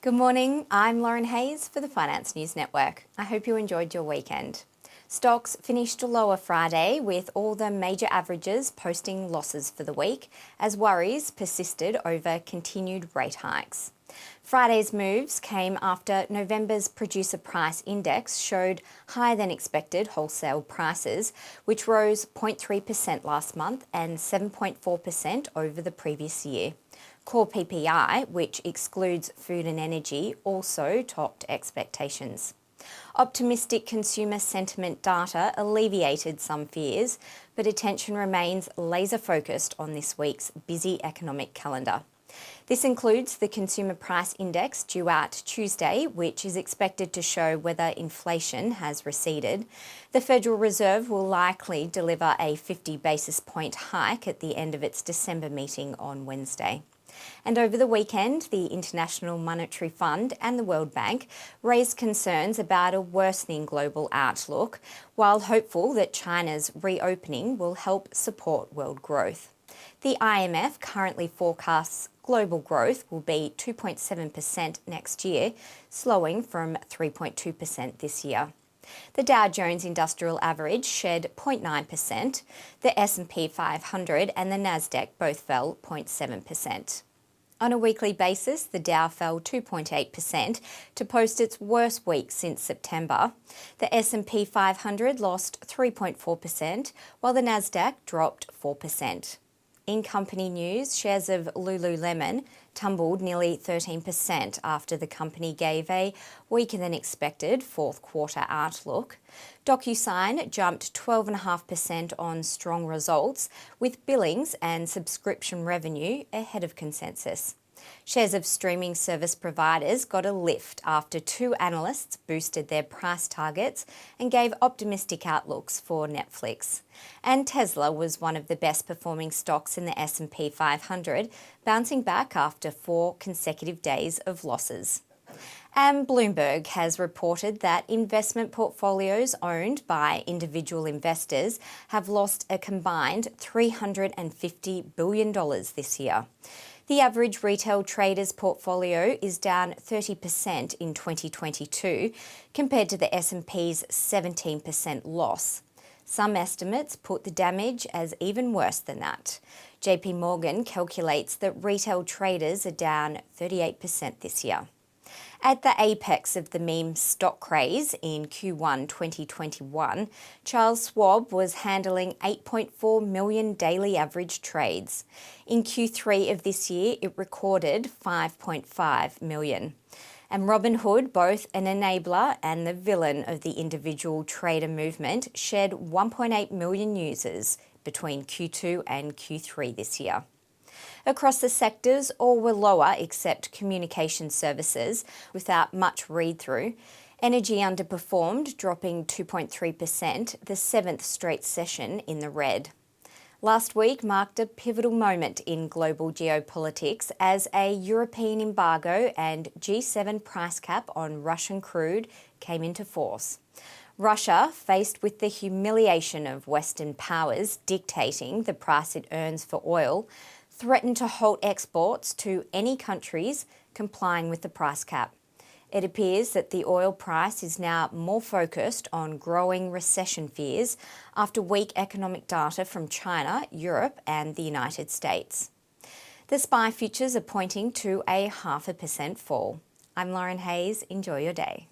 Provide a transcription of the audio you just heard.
Good morning, I'm Lauren Hayes for the Finance News Network. I hope you enjoyed your weekend. Stocks finished lower Friday with all the major averages posting losses for the week as worries persisted over continued rate hikes. Friday's moves came after November's producer price index showed higher than expected wholesale prices, which rose 0.3% last month and 7.4% over the previous year. Core PPI, which excludes food and energy, also topped expectations. Optimistic consumer sentiment data alleviated some fears, but attention remains laser-focused on this week's busy economic calendar. This includes the Consumer Price Index due out Tuesday, which is expected to show whether inflation has receded. The Federal Reserve will likely deliver a 50 basis point hike at the end of its December meeting on Wednesday. And over the weekend, the International Monetary Fund and the World Bank raised concerns about a worsening global outlook, while hopeful that China's reopening will help support world growth. The IMF currently forecasts global growth will be 2.7% next year, slowing from 3.2% this year. The Dow Jones Industrial Average shed 0.9%, the S&P 500 and the Nasdaq both fell 0.7%. On a weekly basis, the Dow fell 2.8% to post its worst week since September. The S&P 500 lost 3.4%, while the Nasdaq dropped 4%. In company news, shares of Lululemon tumbled nearly 13% after the company gave a weaker-than-expected fourth quarter outlook. DocuSign jumped 12.5% on strong results, with billings and subscription revenue ahead of consensus. Shares of streaming service providers got a lift after two analysts boosted their price targets and gave optimistic outlooks for Netflix. And Tesla was one of the best performing stocks in the S&P 500, bouncing back after 4 consecutive days of losses. And Bloomberg has reported that investment portfolios owned by individual investors have lost a combined $350 billion this year. The average retail trader's portfolio is down 30% in 2022 compared to the S&P's 17% loss. Some estimates put the damage as even worse than that. JPMorgan calculates that retail traders are down 38% this year. At the apex of the meme stock craze in Q1 2021, Charles Schwab was handling 8.4 million daily average trades. In Q3 of this year, it recorded 5.5 million. And Robinhood, both an enabler and the villain of the individual trader movement, shed 1.8 million users between Q2 and Q3 this year. Across the sectors, all were lower except communication services, without much read-through. Energy underperformed, dropping 2.3%, the 7th straight session in the red. Last week marked a pivotal moment in global geopolitics as a European embargo and G7 price cap on Russian crude came into force. Russia, faced with the humiliation of Western powers dictating the price it earns for oil, threatened to halt exports to any countries complying with the price cap. It appears that the oil price is now more focused on growing recession fears after weak economic data from China, Europe and the United States. The SPI futures are pointing to a 0.5% fall. I'm Lauren Hayes. Enjoy your day.